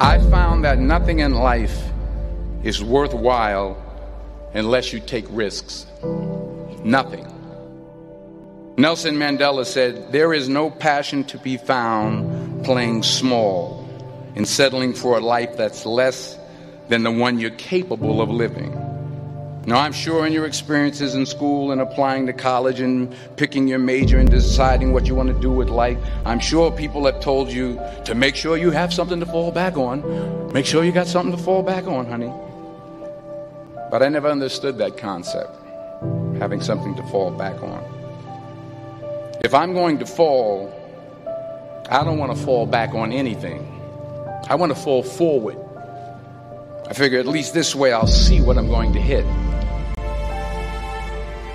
I found that nothing in life is worthwhile unless you take risks. Nothing. Nelson Mandela said, "There is no passion to be found playing small and settling for a life that's less than the one you're capable of living." Now, I'm sure in your experiences in school and applying to college and picking your major and deciding what you want to do with life, I'm sure people have told you to make sure you have something to fall back on. Make sure you got something to fall back on, honey. But I never understood that concept, having something to fall back on. If I'm going to fall, I don't want to fall back on anything. I want to fall forward. I figure at least this way I'll see what I'm going to hit.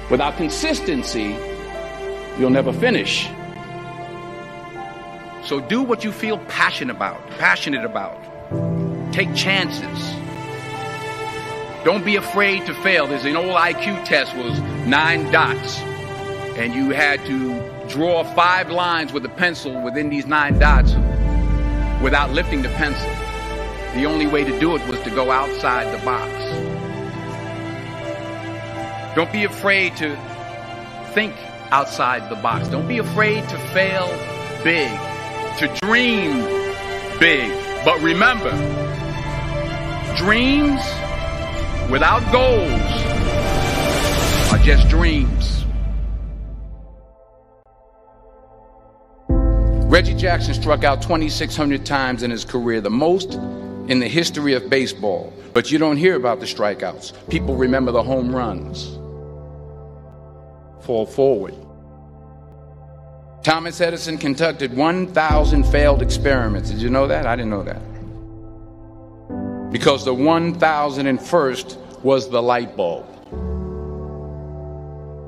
Without consistency, you'll never finish. So do what you feel passionate about. Take chances. Don't be afraid to fail. There's an old IQ test was 9 dots, and you had to draw 5 lines with a pencil within these 9 dots without lifting the pencil. The only way to do it was to go outside the box. Don't be afraid to think outside the box. Don't be afraid to fail big, to dream big. But remember, dreams without goals are just dreams. Reggie Jackson struck out 2,600 times in his career, the most in the history of baseball. But you don't hear about the strikeouts. People remember the home runs. Fall forward. Thomas Edison conducted 1,000 failed experiments. Did you know that? I didn't know that. Because the 1,001st was the light bulb.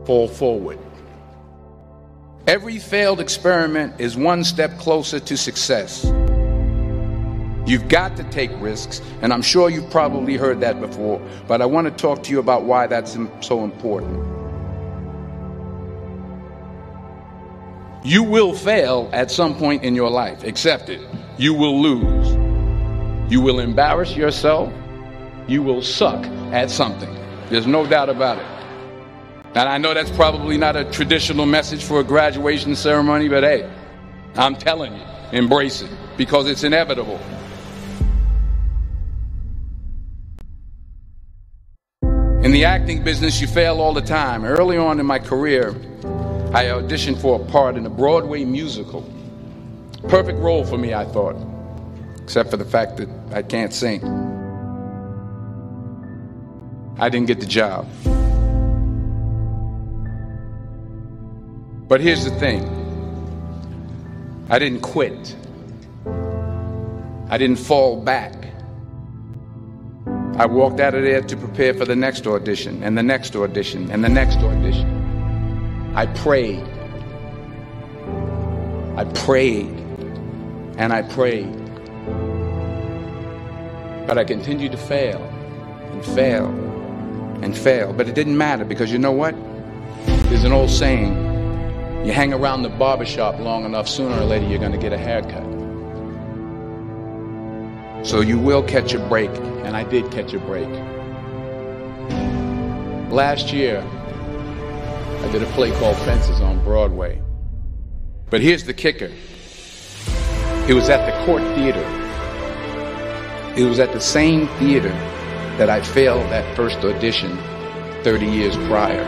Fall forward. Every failed experiment is one step closer to success. You've got to take risks, and I'm sure you've probably heard that before, but I want to talk to you about why that's so important. You will fail at some point in your life. Accept it. You will lose. You will embarrass yourself. You will suck at something. There's no doubt about it. And I know that's probably not a traditional message for a graduation ceremony, but hey, I'm telling you, embrace it, because it's inevitable. In the acting business, you fail all the time. Early on in my career, I auditioned for a part in a Broadway musical. Perfect role for me, I thought, except for the fact that I can't sing. I didn't get the job. But here's the thing. I didn't quit. I didn't fall back. I walked out of there to prepare for the next audition, and the next audition, and the next audition. I prayed. I prayed. And I prayed. But I continued to fail and fail and fail. But it didn't matter, because you know what? There's an old saying, you hang around the barbershop long enough, sooner or later you're going to get a haircut. So you will catch a break, and I did catch a break. Last year, I did a play called Fences on Broadway. But here's the kicker. It was at the Court Theater. It was at the same theater that I failed that first audition 30 years prior.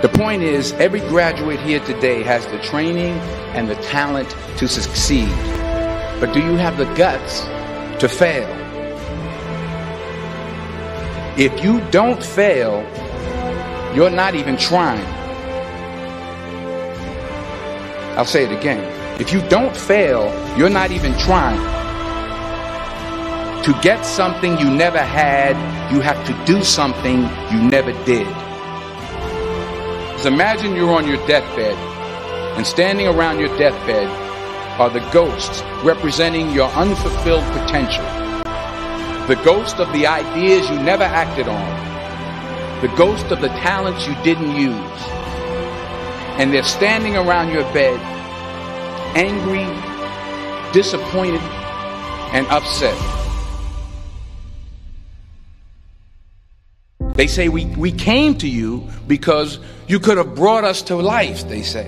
The point is, every graduate here today has the training and the talent to succeed. But do you have the guts to fail? If you don't fail, you're not even trying. I'll say it again. If you don't fail, you're not even trying. To get something you never had, you have to do something you never did. So imagine you're on your deathbed, and standing around your deathbed are the ghosts representing your unfulfilled potential. The ghost of the ideas you never acted on. The ghost of the talents you didn't use. And they're standing around your bed, angry, disappointed, and upset. They say we came to you because you could have brought us to life, they say.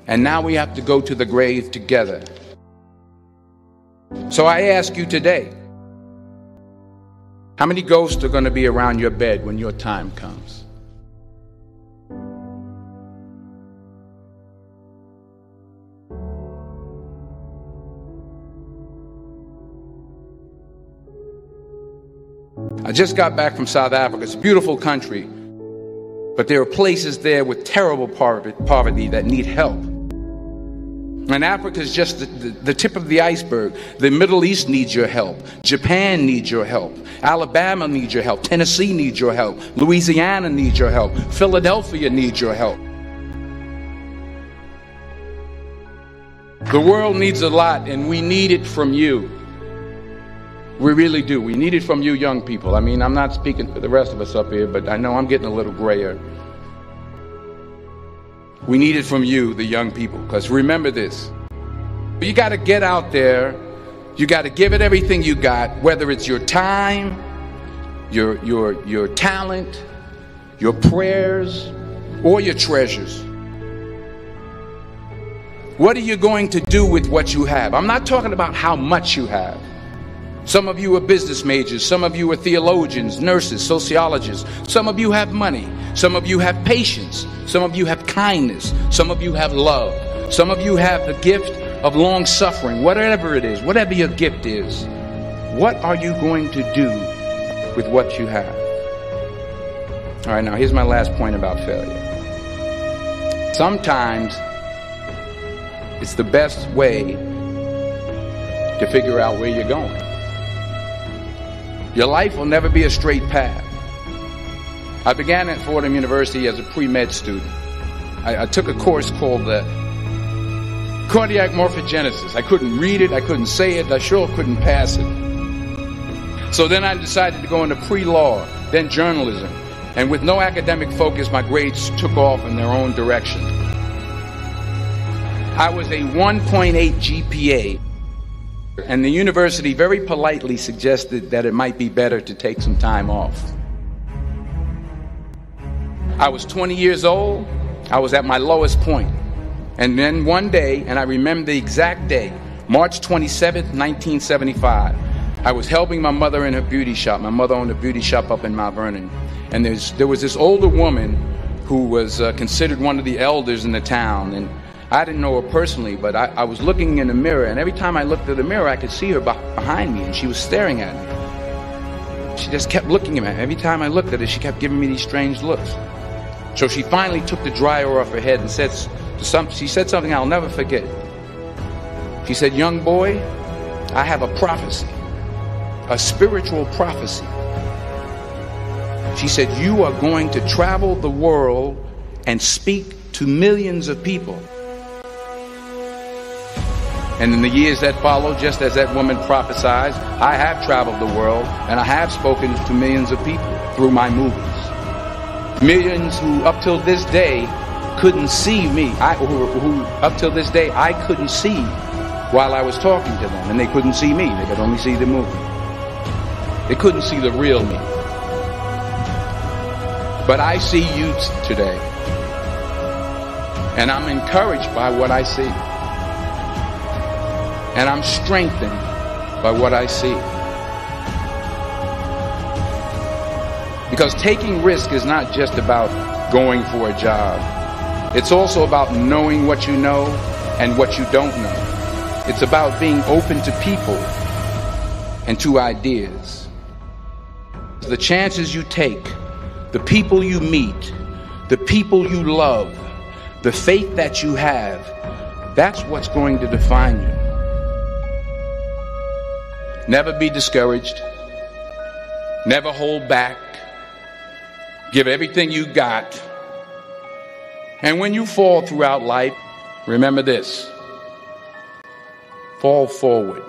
And now we have to go to the grave together. So I ask you today, how many ghosts are going to be around your bed when your time comes? I just got back from South Africa. It's a beautiful country, but there are places there with terrible poverty that need help. And Africa is just the tip of the iceberg. The Middle East needs your help. Japan needs your help. Alabama needs your help. Tennessee needs your help. Louisiana needs your help. Philadelphia needs your help. The world needs a lot, and we need it from you. We really do. We need it from you young people. I mean, I'm not speaking for the rest of us up here, but I know I'm getting a little grayer. We need it from you, the young people, because remember this. You got to get out there. You got to give it everything you got, whether it's your time, your talent, your prayers, or your treasures. What are you going to do with what you have? I'm not talking about how much you have. Some of you are business majors. Some of you are theologians, nurses, sociologists. Some of you have money. Some of you have patience. Some of you have kindness. Some of you have love. Some of you have the gift of long suffering. Whatever it is, whatever your gift is, what are you going to do with what you have? All right, now here's my last point about failure. Sometimes it's the best way to figure out where you're going. Your life will never be a straight path. I began at Fordham University as a pre-med student. I took a course called cardiac morphogenesis. I couldn't read it, I couldn't say it, I sure couldn't pass it. So then I decided to go into pre-law, then journalism. And with no academic focus, my grades took off in their own direction. I was a 1.8 GPA. And the university very politely suggested that it might be better to take some time off. I was 20 years old. I was at my lowest point. And then one day, and I remember the exact day, March 27th, 1975, I was helping my mother in her beauty shop. My mother owned a beauty shop up in Mount Vernon. And there was this older woman who was considered one of the elders in the town. And I didn't know her personally, but I was looking in the mirror, and every time I looked at the mirror, I could see her behind me, and she was staring at me. She just kept looking at me. Every time I looked at her, she kept giving me these strange looks. So she finally took the dryer off her head and she said something I'll never forget. She said, "Young boy, I have a prophecy, a spiritual prophecy." She said, "You are going to travel the world and speak to millions of people." And in the years that followed, just as that woman prophesied, I have traveled the world and I have spoken to millions of people through my movies. Millions who up till this day couldn't see me, who up till this day I couldn't see while I was talking to them, and they couldn't see me, they could only see the movie. They couldn't see the real me. But I see you today, and I'm encouraged by what I see. And I'm strengthened by what I see. Because taking risk is not just about going for a job. It's also about knowing what you know and what you don't know. It's about being open to people and to ideas. The chances you take, the people you meet, the people you love, the faith that you have, that's what's going to define you. Never be discouraged. Never hold back. Give everything you got. And when you fall throughout life, remember this: fall forward.